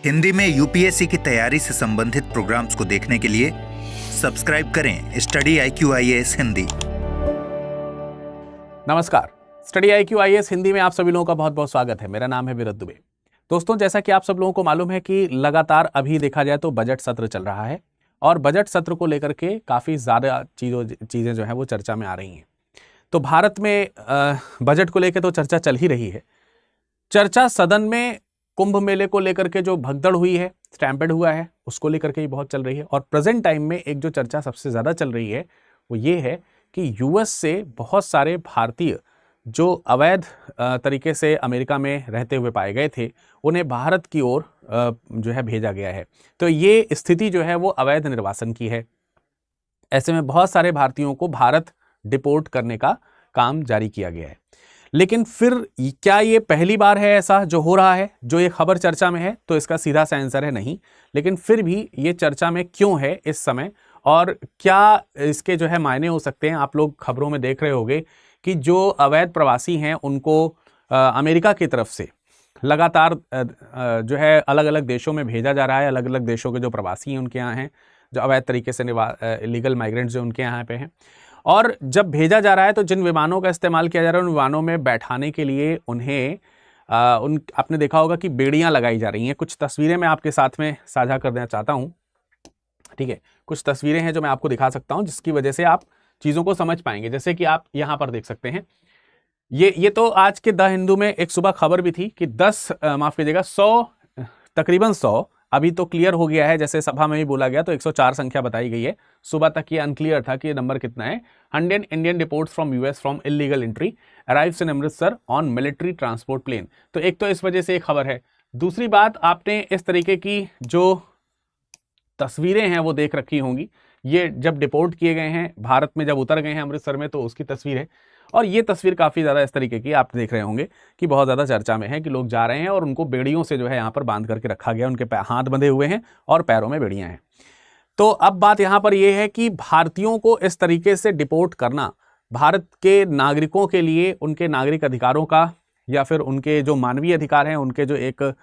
हिंदी में यूपीएससी की तैयारी से संबंधित प्रोग्राम्स को देखने के लिए सब्सक्राइब करें स्टडी IQ IAS हिंदी। नमस्कार, स्टडी IQ IAS हिंदी में आप सभी लोगों का बहुत बहुत स्वागत है। मेरा नाम है विरत दुबे। दोस्तों, जैसा कि आप सब लोगों को मालूम है कि लगातार अभी देखा जाए तो बजट सत्र चल रहा है और बजट सत्र को लेकर के काफ़ी ज़्यादा चीज़ें जो है वो चर्चा में आ रही हैं। तो भारत में बजट को लेकर तो चर्चा चल ही रही है। चर्चा सदन में कुंभ मेले को लेकर के जो भगदड़ हुई है, स्टैम्पेड हुआ है, उसको लेकर के ही बहुत चल रही है। और प्रेजेंट टाइम में एक जो चर्चा सबसे ज़्यादा चल रही है वो ये है कि यूएस से बहुत सारे भारतीय जो अवैध तरीके से अमेरिका में रहते हुए पाए गए थे, उन्हें भारत की ओर जो है भेजा गया है। तो ये स्थिति जो है वो अवैध निर्वासन की है। ऐसे में बहुत सारे भारतीयों को भारत डिपोर्ट करने का काम जारी किया गया है। लेकिन फिर क्या ये पहली बार है ऐसा जो हो रहा है, जो ये खबर चर्चा में है? तो इसका सीधा सा आंसर है नहीं। लेकिन फिर भी ये चर्चा में क्यों है इस समय, और क्या इसके जो है मायने हो सकते हैं? आप लोग खबरों में देख रहे होंगे कि जो अवैध प्रवासी हैं उनको अमेरिका की तरफ से लगातार जो है अलग अलग देशों में भेजा जा रहा है। अलग अलग देशों के जो प्रवासी हैं उनके यहाँ हैं, जो अवैध तरीके से इलीगल माइग्रेंट्स जो उनके यहाँ पे हैं। और जब भेजा जा रहा है तो जिन विमानों का इस्तेमाल किया जा रहा है उन विमानों में बैठाने के लिए उन्हें आपने देखा होगा कि बेड़ियां लगाई जा रही हैं। कुछ तस्वीरें मैं आपके साथ में साझा कर देना चाहता हूं। ठीक है, कुछ तस्वीरें हैं जो मैं आपको दिखा सकता हूं जिसकी वजह से आप चीज़ों को समझ पाएंगे। जैसे कि आप यहाँ पर देख सकते हैं, ये तो आज के द हिंदू में एक सुबह खबर भी थी कि 100 तकरीबन 100 अभी तो क्लियर हो गया है। जैसे सभा में भी बोला गया तो 104 संख्या बताई गई है। सुबह तक ये अनक्लियर था कि ये नंबर कितना है। 100 Indian deports from US from illegal entry arrives in Amritsar on military transport plane. तो एक तो इस वजह से एक खबर है। दूसरी बात, आपने इस तरीके की जो तस्वीरें हैं वो देख रखी होंगी। ये जब डिपोर्ट किए गए हैं, भारत में जब उतर गए हैं अमृतसर में, तो उसकी तस्वीर है। और ये तस्वीर काफ़ी ज़्यादा इस तरीके की आप देख रहे होंगे कि बहुत ज़्यादा चर्चा में है कि लोग जा रहे हैं और उनको बेड़ियों से जो है यहाँ पर बांध करके रखा गया। उनके हाथ बंधे हुए हैं और पैरों में बेड़ियाँ हैं। तो अब बात यहाँ पर यह है कि भारतीयों को इस तरीके से डिपोर्ट करना भारत के नागरिकों के लिए उनके नागरिक अधिकारों का या फिर उनके जो मानवीय अधिकार हैं उनके जो एक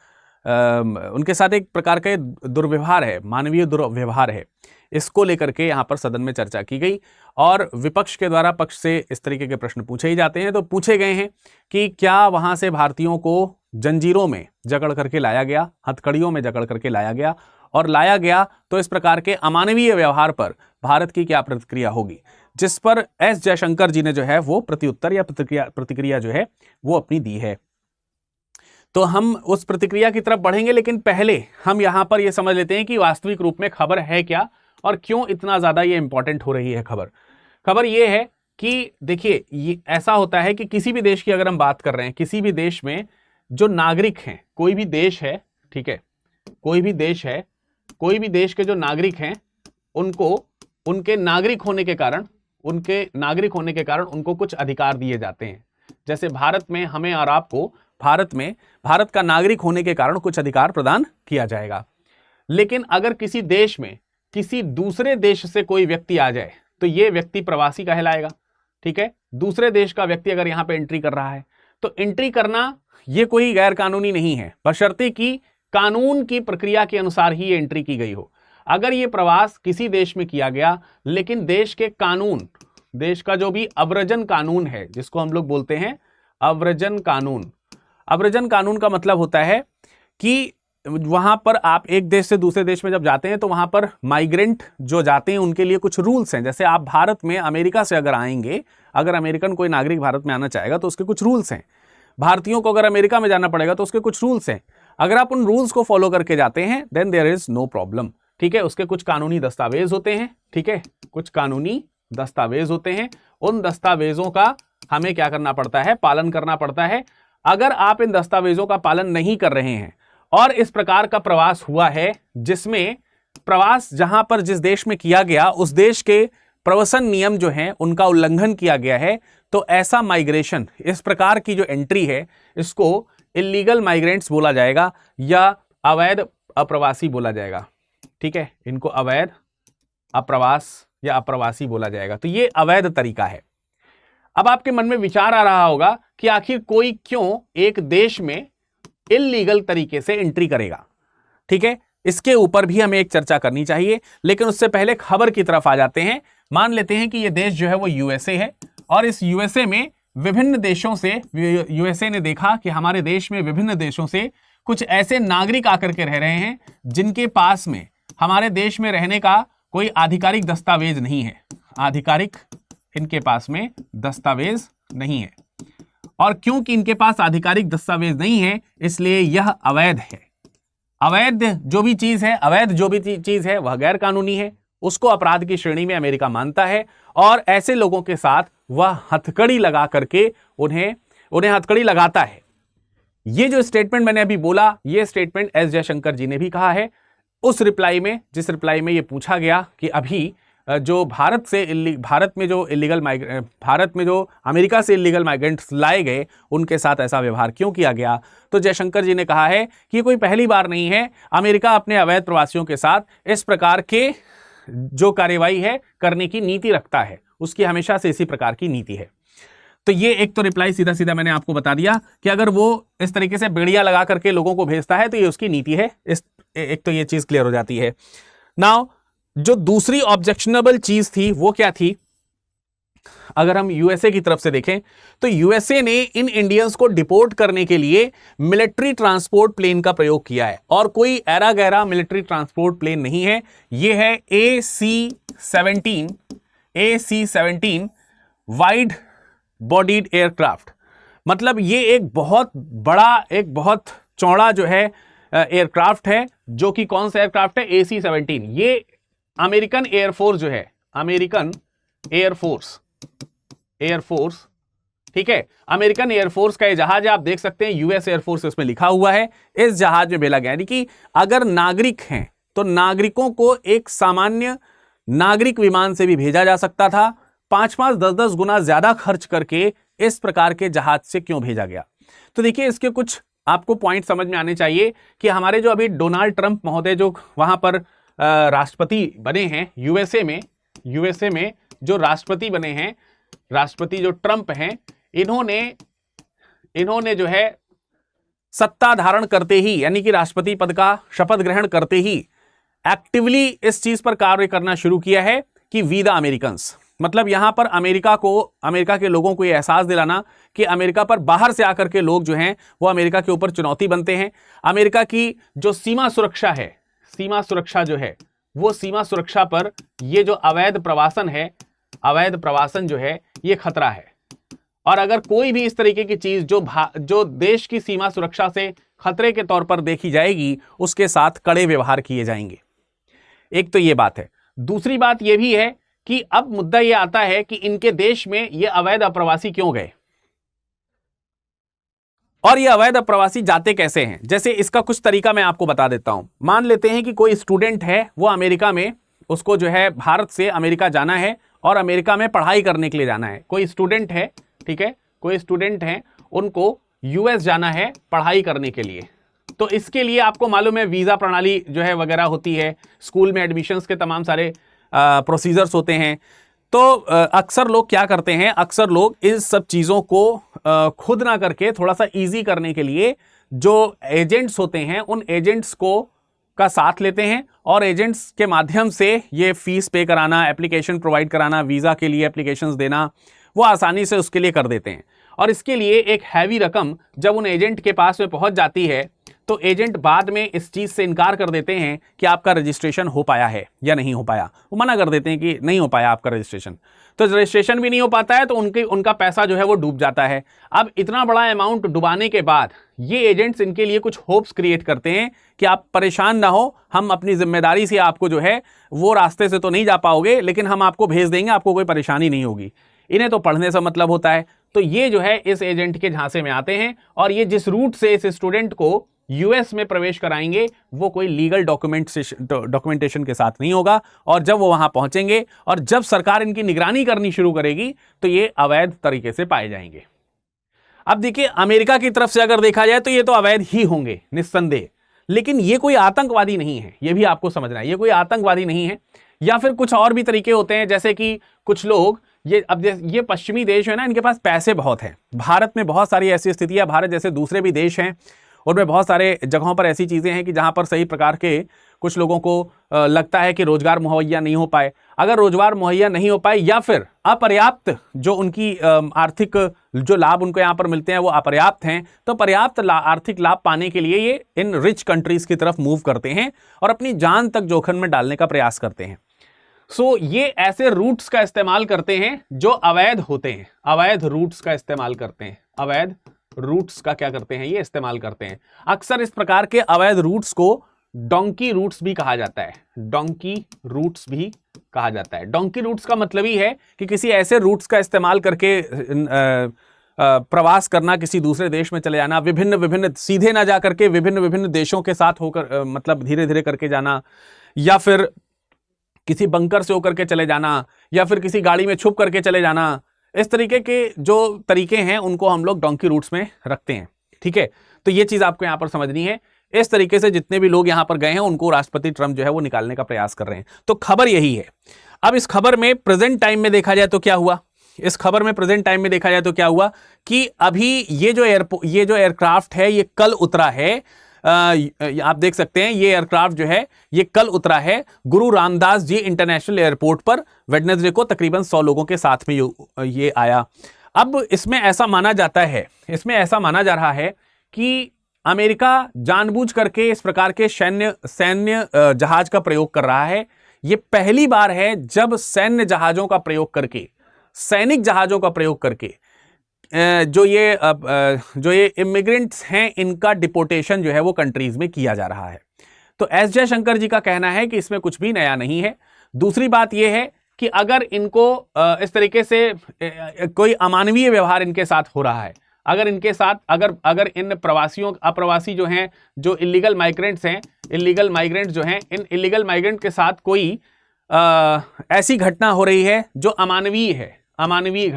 उनके साथ एक प्रकार का दुर्व्यवहार है, मानवीय दुर्व्यवहार है। इसको लेकर के यहाँ पर सदन में चर्चा की गई और विपक्ष के द्वारा पक्ष से इस तरीके के प्रश्न पूछे ही जाते हैं। तो पूछे गए हैं कि क्या वहां से भारतीयों को जंजीरों में जकड़ करके लाया गया, हथकड़ियों में जकड़ करके लाया गया, और लाया गया तो इस प्रकार के अमानवीय व्यवहार पर भारत की क्या प्रतिक्रिया होगी? जिस पर एस जयशंकर जी ने जो है वो प्रत्युत्तर या प्रतिक्रिया जो है वो अपनी दी है। तो हम उस प्रतिक्रिया की तरफ बढ़ेंगे, लेकिन पहले हम यहां पर यह समझ लेते हैं कि वास्तविक रूप में खबर है क्या और क्यों इतना ज्यादा ये इंपॉर्टेंट हो रही है। खबर ये है कि देखिए, ये ऐसा होता है कि किसी भी देश की अगर हम बात कर रहे हैं, किसी भी देश में जो नागरिक हैं, कोई भी देश है, ठीक है, कोई भी देश है, कोई भी देश के जो नागरिक हैं उनको उनके नागरिक होने के कारण उनको कुछ अधिकार दिए जाते हैं। जैसे भारत में हमें और आपको भारत का नागरिक होने के कारण कुछ अधिकार प्रदान किया जाएगा। लेकिन अगर किसी देश में किसी दूसरे देश से कोई व्यक्ति आ जाए तो यह व्यक्ति प्रवासी कहलाएगा। ठीक है, दूसरे देश का व्यक्ति अगर यहां पे एंट्री कर रहा है तो एंट्री करना यह कोई गैर कानूनी नहीं है, बशर्ते कि कानून की प्रक्रिया के अनुसार ही एंट्री की गई हो। अगर यह प्रवास किसी देश में किया गया लेकिन देश के कानून, देश का जो भी अव्रजन कानून है, जिसको हम लोग बोलते हैं अव्रजन कानून का मतलब होता है कि वहां पर आप एक देश से दूसरे देश में जब जाते हैं तो वहां पर माइग्रेंट जो जाते हैं उनके लिए कुछ रूल्स हैं। जैसे आप भारत में अमेरिका से अगर आएंगे, अगर अमेरिकन कोई नागरिक भारत में आना चाहेगा तो उसके कुछ रूल्स हैं। भारतीयों को अगर अमेरिका में जाना पड़ेगा तो उसके कुछ रूल्स हैं। अगर आप उन रूल्स को फॉलो करके जाते हैं then there is no problem. ठीक है, उसके कुछ कानूनी दस्तावेज होते हैं। ठीक है, कुछ कानूनी दस्तावेज होते हैं। उन दस्तावेजों का हमें क्या करना पड़ता है? पालन करना पड़ता है। अगर आप इन दस्तावेजों का पालन नहीं कर रहे हैं और इस प्रकार का प्रवास हुआ है जिसमें प्रवास जहां पर जिस देश में किया गया उस देश के प्रवासन नियम जो हैं उनका उल्लंघन किया गया है, तो ऐसा माइग्रेशन, इस प्रकार की जो एंट्री है, इसको इलीगल माइग्रेंट्स बोला जाएगा या अवैध अप्रवासी बोला जाएगा। ठीक है, इनको अवैध अप्रवास या अप्रवासी बोला जाएगा। तो ये अवैध तरीका है। अब आपके मन में विचार आ रहा होगा कि आखिर कोई क्यों एक देश में इल्लीगल तरीके से एंट्री करेगा। ठीक है, इसके ऊपर भी हमें एक चर्चा करनी चाहिए। लेकिन उससे पहले खबर की तरफ आ जाते हैं। मान लेते हैं कि ये देश जो है वो यूएसए है, और इस यूएसए में विभिन्न देशों से यूएसए ने देखा कि हमारे देश में विभिन्न देशों से कुछ ऐसे नागरिक आकर के रह रहे हैं जिनके पास में हमारे देश में रहने का कोई आधिकारिक दस्तावेज नहीं है। आधिकारिक इनके पास में दस्तावेज नहीं है, और क्योंकि इनके पास आधिकारिक दस्तावेज नहीं है इसलिए यह अवैध है। अवैध जो भी चीज है, अवैध जो भी चीज है वह गैर कानूनी है, उसको अपराध की श्रेणी में अमेरिका मानता है, और ऐसे लोगों के साथ वह हथकड़ी लगा करके उन्हें हथकड़ी लगाता है। ये जो स्टेटमेंट मैंने अभी बोला, ये स्टेटमेंट एस जयशंकर जी ने भी कहा है उस रिप्लाई में, जिस रिप्लाई में ये पूछा गया कि अभी जो भारत में जो अमेरिका से इलीगल माइग्रेंट्स लाए गए उनके साथ ऐसा व्यवहार क्यों किया गया। तो जयशंकर जी ने कहा है कि ये कोई पहली बार नहीं है, अमेरिका अपने अवैध प्रवासियों के साथ इस प्रकार के जो कार्यवाही है करने की नीति रखता है, उसकी हमेशा से इसी प्रकार की नीति है। तो ये एक तो रिप्लाई सीधा सीधा मैंने आपको बता दिया कि अगर वो इस तरीके से बेड़ियां लगा करके लोगों को भेजता है तो ये उसकी नीति है। एक तो ये चीज क्लियर हो जाती है। नाउ जो दूसरी ऑब्जेक्शनेबल चीज थी वो क्या थी, अगर हम यूएसए की तरफ से देखें तो यूएसए ने इन इंडियंस को डिपोर्ट करने के लिए मिलिट्री ट्रांसपोर्ट प्लेन का प्रयोग किया है, और कोई ऐरा गैरा मिलिट्री ट्रांसपोर्ट प्लेन नहीं है। ये है AC-17 वाइड बॉडीड एयरक्राफ्ट। मतलब ये एक बहुत बड़ा, एक बहुत चौड़ा जो है एयरक्राफ्ट है, जो कि कौन सा एयरक्राफ्ट है, AC-17। ये अमेरिकन एयरफोर्स जो है, अमेरिकन एयरफोर्स, ठीक है, अमेरिकन एयरफोर्स का ये जहाज है। आप देख सकते हैं यूएस एयरफोर्स इसमें लिखा हुआ है। इस जहाज में भेजा गया, यानी कि अगर नागरिक हैं तो नागरिकों को एक सामान्य नागरिक विमान से भी भेजा जा सकता था। 5-5, 10-10 गुना ज्यादा खर्च करके इस प्रकार के जहाज से क्यों भेजा गया। तो देखिए इसके कुछ आपको पॉइंट समझ में आने चाहिए कि हमारे जो अभी डोनाल्ड ट्रंप महोदय जो वहां पर राष्ट्रपति बने हैं यूएसए में जो राष्ट्रपति बने हैं, राष्ट्रपति जो ट्रंप हैं, इन्होंने जो है सत्ता धारण करते ही, यानी कि राष्ट्रपति पद का शपथ ग्रहण करते ही एक्टिवली इस चीज पर कार्य करना शुरू किया है कि वी द अमेरिकन्स, मतलब यहां पर अमेरिका के लोगों को यह एहसास दिलाना कि अमेरिका पर बाहर से आकर के लोग जो हैं वो अमेरिका के ऊपर चुनौती बनते हैं। अमेरिका की जो सीमा सुरक्षा है, सीमा सुरक्षा जो है, वो सीमा सुरक्षा पर ये जो अवैध प्रवासन जो है ये खतरा है। और अगर कोई भी इस तरीके की चीज जो देश की सीमा सुरक्षा से खतरे के तौर पर देखी जाएगी, उसके साथ कड़े व्यवहार किए जाएंगे। एक तो ये बात है। दूसरी बात ये भी है कि अब मुद्दा ये आता है कि इनके देश में ये अवैध अप्रवासी क्यों गए, और ये अवैध अप्रवासी जाते कैसे हैं। जैसे इसका कुछ तरीका मैं आपको बता देता हूं। मान लेते हैं कि कोई स्टूडेंट है, वो अमेरिका में, उसको जो है भारत से अमेरिका जाना है और अमेरिका में पढ़ाई करने के लिए जाना है। कोई स्टूडेंट है, ठीक है, कोई स्टूडेंट है, उनको यूएस जाना है पढ़ाई करने के लिए। तो इसके लिए आपको मालूम है वीजा प्रणाली जो है वगैरह होती है, स्कूल में एडमिशन्स के तमाम सारे प्रोसीजर्स होते हैं। तो अक्सर लोग क्या करते हैं, अक्सर लोग इस सब चीज़ों को खुद ना करके थोड़ा सा इजी करने के लिए जो एजेंट्स होते हैं उन एजेंट्स का साथ लेते हैं, और एजेंट्स के माध्यम से ये फीस पे कराना, एप्लीकेशन प्रोवाइड कराना, वीज़ा के लिए एप्लीकेशंस देना, वो आसानी से उसके लिए कर देते हैं। और इसके लिए एक हैवी रकम जब उन एजेंट के पास में पहुंच जाती है तो एजेंट बाद में इस चीज़ से इनकार कर देते हैं कि आपका रजिस्ट्रेशन हो पाया है या नहीं हो पाया। वो मना कर देते हैं कि नहीं हो पाया आपका रजिस्ट्रेशन। तो रजिस्ट्रेशन भी नहीं हो पाता है तो उनका पैसा जो है वो डूब जाता है। अब इतना बड़ा अमाउंट डुबाने के बाद ये एजेंट्स इनके लिए कुछ होप्स क्रिएट करते हैं कि आप परेशान ना हो, हम अपनी जिम्मेदारी से आपको जो है वो रास्ते से तो नहीं जा पाओगे, लेकिन हम आपको भेज देंगे, आपको कोई परेशानी नहीं होगी। इन्हें तो पढ़ने से मतलब होता है। तो ये जो है इस एजेंट के झांसे में आते हैं, और ये जिस रूट से इस स्टूडेंट को यूएस में प्रवेश कराएंगे वो कोई लीगल डॉक्यूमेंटेशन के साथ नहीं होगा। और जब वो वहां पहुंचेंगे और जब सरकार इनकी निगरानी करनी शुरू करेगी तो ये अवैध तरीके से पाए जाएंगे। अब देखिए अमेरिका की तरफ से अगर देखा जाए तो ये तो अवैध ही होंगे निस्संदेह, लेकिन ये कोई आतंकवादी नहीं है, ये भी आपको समझना है। ये कोई आतंकवादी नहीं है, या फिर कुछ और भी तरीके होते हैं, जैसे कि कुछ लोग ये पश्चिमी देश है ना, इनके पास पैसे बहुत हैं। भारत में बहुत सारी ऐसी स्थिति है, भारत जैसे दूसरे भी देश हैं उनमें बहुत सारे जगहों पर ऐसी चीज़ें हैं कि जहाँ पर सही प्रकार के कुछ लोगों को लगता है कि रोजगार मुहैया नहीं हो पाए। अगर रोजगार मुहैया नहीं हो पाए या फिर अपर्याप्त जो उनकी आर्थिक जो लाभ उनको यहाँ पर मिलते हैं वो अपर्याप्त हैं, तो पर्याप्त आर्थिक लाभ पाने के लिए ये इन रिच कंट्रीज की तरफ मूव करते हैं और अपनी जान तक जोखिम में डालने का प्रयास करते हैं। सो ये ऐसे रूट्स का इस्तेमाल करते हैं जो अवैध होते हैं, अवैध रूट्स का इस्तेमाल करते हैं, अवैध रूट्स का क्या करते हैं, ये इस्तेमाल करते हैं। अक्सर इस प्रकार के अवैध रूट्स को डोंकी रूट्स भी कहा जाता है, डोंकी रूट्स भी कहा जाता है। डोंकी रूट्स का मतलब ही है कि किसी ऐसे रूट्स का इस्तेमाल करके प्रवास करना, किसी दूसरे देश में चले जाना, विभिन्न विभिन्न सीधे ना जा करके विभिन्न विभिन्न देशों के साथ होकर मतलब धीरे धीरे करके जाना, या फिर किसी बंकर से होकर के चले जाना, या फिर किसी गाड़ी में छुप करके चले जाना। इस तरीके के जो तरीके हैं उनको हम लोग डोंकी रूट्स में रखते हैं। ठीक है, तो ये चीज आपको यहां पर समझनी है। इस तरीके से जितने भी लोग यहां पर गए हैं उनको राष्ट्रपति ट्रंप जो है वो निकालने का प्रयास कर रहे हैं। तो खबर यही है। अब इस खबर में प्रेजेंट टाइम में देखा जाए तो क्या हुआ, इस खबर में प्रेजेंट टाइम में देखा जाए तो क्या हुआ कि अभी ये जो एयरक्राफ्ट है ये कल उतरा है। आप देख सकते हैं ये एयरक्राफ्ट जो है ये कल उतरा है गुरु रामदास जी इंटरनेशनल एयरपोर्ट पर वेडनेसडे को। तकरीबन 100 लोगों के साथ में ये आया। अब इसमें ऐसा माना जाता है, इसमें ऐसा माना जा रहा है कि अमेरिका जानबूझ करके इस प्रकार के सैन्य जहाज का प्रयोग कर रहा है। यह पहली बार है जब सैन्य जहाजों का प्रयोग करके, सैनिक जहाजों का प्रयोग करके जो ये इमिग्रेंट्स हैं इनका डिपोर्टेशन जो है वो कंट्रीज में किया जा रहा है। तो एस जयशंकर जी का कहना है कि इसमें कुछ भी नया नहीं है। दूसरी बात यह है कि अगर इनको इस तरीके से कोई अमानवीय व्यवहार इनके साथ हो रहा है, अगर इनके साथ अगर इन अप्रवासी जो हैं, जो इलीगल माइग्रेंट्स हैं, इलीगल माइग्रेंट्स जो हैं, इन इलीगल माइग्रेंट के साथ कोई ऐसी घटना हो रही है जो अमानवीय है, अमानवीय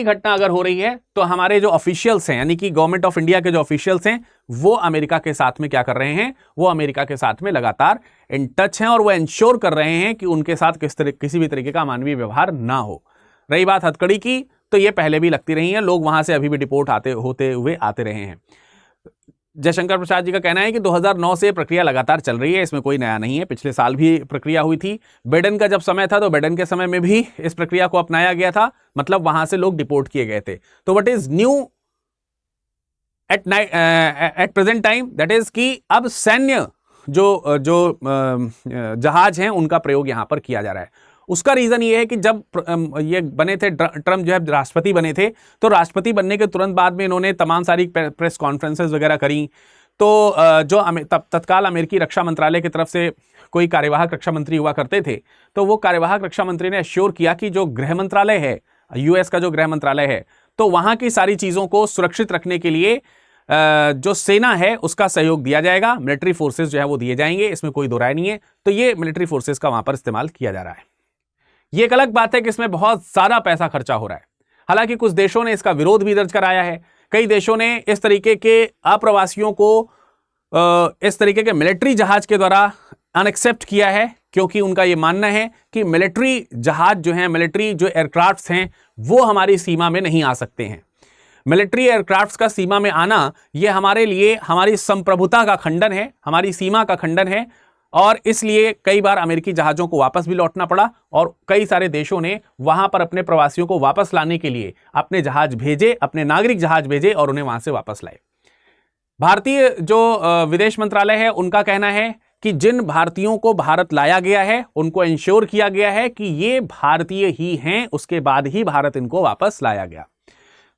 घटना अगर हो रही है, तो हमारे जो ऑफिशियल्स हैं यानी कि गवर्नमेंट ऑफ इंडिया के जो ऑफिशियल्स हैं वो अमेरिका के साथ में क्या कर रहे हैं, वो अमेरिका के साथ में लगातार इन टच हैं और वो इंश्योर कर रहे हैं कि उनके साथ किसी भी तरीके का अमानवीय व्यवहार ना हो। रही बात हथकड़ी की, तो ये पहले भी लगती रही है, लोग वहां से अभी भी डिपोर्ट होते हुए आते रहे हैं। जयशंकर प्रसाद जी का कहना है कि 2009 से प्रक्रिया लगातार चल रही है, इसमें कोई नया नहीं है। पिछले साल भी प्रक्रिया हुई थी। बाइडेन का जब समय था तो बाइडेन के समय में भी इस प्रक्रिया को अपनाया गया था, मतलब वहां से लोग डिपोर्ट किए गए थे। तो what is new at present time, that is कि अब सैन्य जो जहाज हैं उनका प्रयोग यहां पर किया जा रहा है। उसका रीजन ये है कि जब ये बने थे, ट्रम्प जो है राष्ट्रपति बने थे, तो राष्ट्रपति बनने के तुरंत बाद में इन्होंने तमाम सारी प्रेस कॉन्फ्रेंसेस वगैरह करी। तो जो तत्काल अमेरिकी रक्षा मंत्रालय की तरफ से कोई कार्यवाहक रक्षा मंत्री हुआ करते थे, तो वो कार्यवाहक रक्षा मंत्री ने एश्योर किया कि जो गृह मंत्रालय है, यूएस का जो गृह मंत्रालय है, तो वहां की सारी चीजों को सुरक्षित रखने के लिए जो सेना है उसका सहयोग दिया जाएगा, मिलिट्री फोर्सेस जो है वो दिए जाएंगे, इसमें कोई दो राय नहीं है। तो ये मिलिट्री फोर्सेस का वहां पर इस्तेमाल किया जा रहा है। ये एक अलग बात है कि इसमें बहुत सारा पैसा खर्चा हो रहा है। हालांकि कुछ देशों ने इसका विरोध भी दर्ज कराया है। कई देशों ने इस तरीके के अप्रवासियों को इस तरीके के मिलिट्री जहाज के द्वारा अनएक्सेप्ट किया है, क्योंकि उनका यह मानना है कि मिलिट्री जहाज जो हैं, मिलिट्री जो एयरक्राफ्ट्स हैं, वो हमारी सीमा में नहीं आ सकते हैं। मिलिट्री एयरक्राफ्ट्स का सीमा में आना यह हमारे लिए हमारी संप्रभुता का खंडन है, हमारी सीमा का खंडन है, और इसलिए कई बार अमेरिकी जहाजों को वापस भी लौटना पड़ा और कई सारे देशों ने वहां पर अपने प्रवासियों को वापस लाने के लिए अपने जहाज भेजे, अपने नागरिक जहाज भेजे और उन्हें वहां से वापस लाए। भारतीय जो विदेश मंत्रालय है उनका कहना है कि जिन भारतीयों को भारत लाया गया है उनको इंश्योर किया गया है कि ये भारतीय ही हैं, उसके बाद ही भारत इनको वापस लाया गया।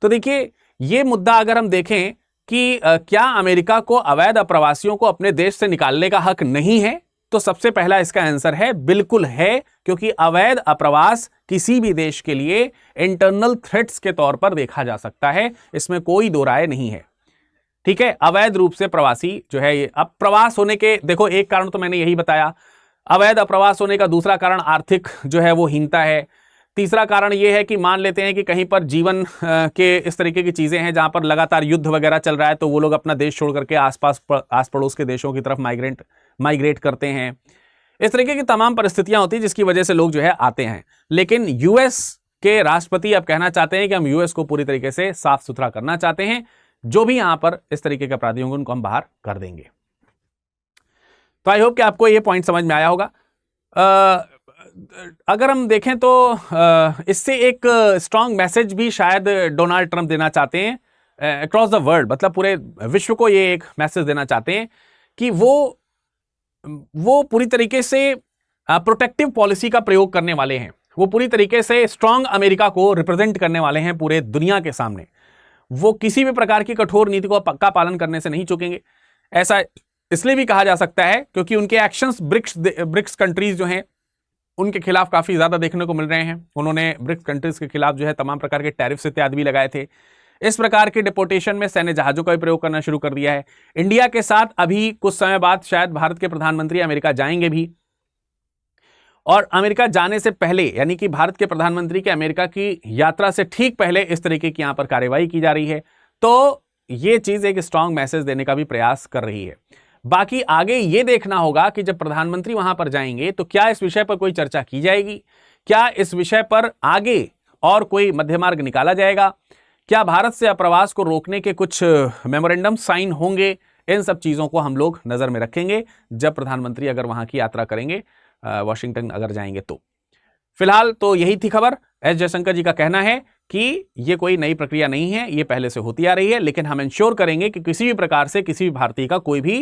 तो देखिए, ये मुद्दा अगर हम देखें कि क्या अमेरिका को अवैध अप्रवासियों को अपने देश से निकालने का हक नहीं है, तो सबसे पहला इसका आंसर है बिल्कुल है, क्योंकि अवैध अप्रवास किसी भी देश के लिए इंटरनल थ्रेट्स के तौर पर देखा जा सकता है, इसमें कोई दो राय नहीं है। ठीक है, अवैध रूप से प्रवासी जो है, ये अब प्रवास होने के देखो एक कारण तो मैंने यही बताया, अवैध अप्रवास होने का दूसरा कारण आर्थिक जो है वो हीनता है। तीसरा कारण यह है कि मान लेते हैं कि कहीं पर जीवन के इस तरीके की चीजें हैं जहां पर लगातार युद्ध वगैरह चल रहा है, तो वो लोग अपना देश छोड़ करके आस पड़ोस के देशों की तरफ माइग्रेट करते हैं। इस तरीके की तमाम परिस्थितियां होती हैं जिसकी वजह से लोग जो है आते हैं। लेकिन यूएस के राष्ट्रपति अब कहना चाहते हैं कि हम यूएस को पूरी तरीके से साफ सुथरा करना चाहते हैं, जो भी यहां पर इस तरीके के अपराधी होंगे उनको हम बाहर कर देंगे। तो आई होप कि आपको ये पॉइंट समझ में आया होगा। अगर हम देखें तो इससे एक स्ट्रांग मैसेज भी शायद डोनाल्ड ट्रंप देना चाहते हैं अक्रॉस द वर्ल्ड, मतलब पूरे विश्व को ये एक मैसेज देना चाहते हैं कि वो पूरी तरीके से प्रोटेक्टिव पॉलिसी का प्रयोग करने वाले हैं। वो पूरी तरीके से स्ट्रांग अमेरिका को रिप्रेजेंट करने वाले हैं पूरे दुनिया के सामने। वो किसी भी प्रकार की कठोर नीति का पालन करने से नहीं चूकेंगे। ऐसा इसलिए भी कहा जा सकता है क्योंकि उनके एक्शंस ब्रिक्स कंट्रीज जो हैं उनके खिलाफ काफी ज्यादा देखने को मिल रहे हैं। उन्होंने ब्रिक्स कंट्रीज के खिलाफ जो है तमाम प्रकार के टैरिफ्स इत्यादि भी लगाए थे। इस प्रकार के डिपोर्टेशन में सैन्य जहाजों का भी प्रयोग करना शुरू कर दिया है। इंडिया के साथ अभी कुछ समय बाद शायद भारत के प्रधानमंत्री अमेरिका जाएंगे भी, और अमेरिका जाने से पहले यानी कि भारत के प्रधानमंत्री के अमेरिका की यात्रा से ठीक पहले इस तरीके की यहां पर कार्यवाही की जा रही है। तो यह चीज एक स्ट्रांग मैसेज देने का भी प्रयास कर रही है। बाकी आगे यह देखना होगा कि जब प्रधानमंत्री वहां पर जाएंगे तो क्या इस विषय पर कोई चर्चा की जाएगी, क्या इस विषय पर आगे और कोई मध्य मार्ग निकाला जाएगा, क्या भारत से अप्रवास को रोकने के कुछ मेमोरेंडम साइन होंगे। इन सब चीजों को हम लोग नजर में रखेंगे जब प्रधानमंत्री अगर वहां की यात्रा करेंगे, वॉशिंगटन अगर जाएंगे तो। फिलहाल तो यही थी खबर। एस जयशंकर जी का कहना है कि ये कोई नई प्रक्रिया नहीं है, ये पहले से होती आ रही है, लेकिन हम इंश्योर करेंगे कि किसी भी प्रकार से किसी भी भारतीय का कोई भी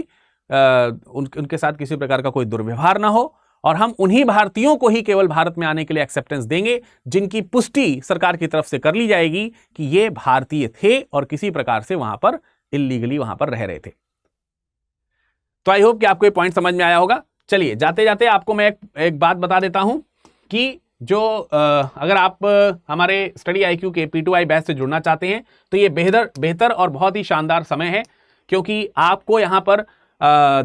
उनके साथ किसी प्रकार का कोई दुर्व्यवहार ना हो, और हम उन्हीं भारतीयों को ही केवल भारत में आने के लिए एक्सेप्टेंस देंगे जिनकी पुष्टि सरकार की तरफ से कर ली जाएगी कि ये भारतीय थे और किसी प्रकार से वहां पर इल्लीगली वहां पर रह रहे थे। तो आई होप कि आपको ये पॉइंट समझ में आया होगा। चलिए जाते जाते आपको मैं एक बात बता देता हूं कि जो अगर आप हमारे स्टडी IQ के P2I बैच से जुड़ना चाहते हैं तो ये बेहतर और बहुत ही शानदार समय है, क्योंकि आपको यहां पर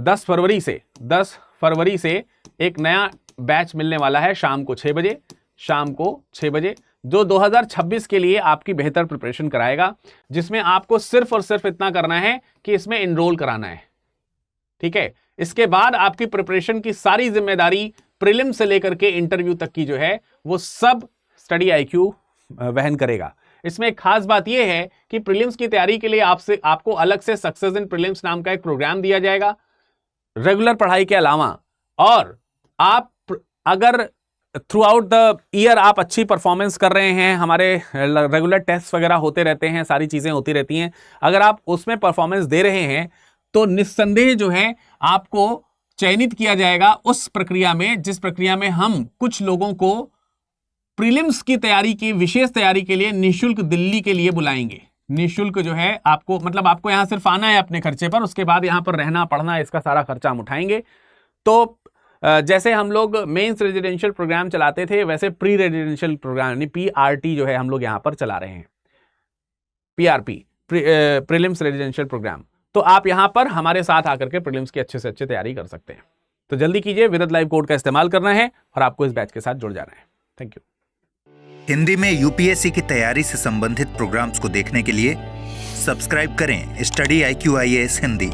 10 फरवरी से एक नया बैच मिलने वाला है शाम को 6 बजे, जो 2026 के लिए आपकी बेहतर प्रिपरेशन कराएगा, जिसमें आपको सिर्फ और सिर्फ इतना करना है कि इसमें एनरोल कराना है। ठीक है, इसके बाद आपकी प्रिपरेशन की सारी जिम्मेदारी प्रीलिम से लेकर के इंटरव्यू तक की जो है वो सब स्टडी IQ वहन करेगा। इसमें एक खास बात यह है कि प्रीलिम्स की तैयारी के लिए आपको अलग से सक्सेस इन प्रीलिम्स नाम का एक प्रोग्राम दिया जाएगा रेगुलर पढ़ाई के अलावा। और आप अगर थ्रू आउट द ईयर आप अच्छी परफॉर्मेंस कर रहे हैं, हमारे रेगुलर टेस्ट वगैरह होते रहते हैं, सारी चीजें होती रहती हैं, अगर आप उसमें परफॉर्मेंस दे रहे हैं तो निस्संदेह जो है आपको चयनित किया जाएगा उस प्रक्रिया में, जिस प्रक्रिया में हम कुछ लोगों को प्रीलिम्स की तैयारी की विशेष तैयारी के लिए निःशुल्क दिल्ली के लिए बुलाएंगे। निःशुल्क जो है आपको, मतलब आपको यहां सिर्फ आना है अपने खर्चे पर, उसके बाद यहां पर रहना पढ़ना इसका सारा खर्चा हम उठाएंगे। तो जैसे हम लोग मेंस रेजिडेंशियल प्रोग्राम चलाते थे, वैसे प्री रेजिडेंशियल प्रोग्राम यानी PRT जो है हम लोग यहां पर चला रहे हैं, PRP प्रीलिम्स रेजिडेंशियल प्रोग्राम। तो आप यहां पर हमारे साथ आकर के प्रीलिम्स की अच्छे से अच्छी तैयारी कर सकते हैं। तो जल्दी कीजिए, विरद लाइव कोड का इस्तेमाल करना है और आपको इस बैच के साथ जुड़ जाना है। Thank you. हिंदी में UPSC की तैयारी से संबंधित प्रोग्राम्स को देखने के लिए सब्सक्राइब करें स्टडी IQ IAS हिंदी।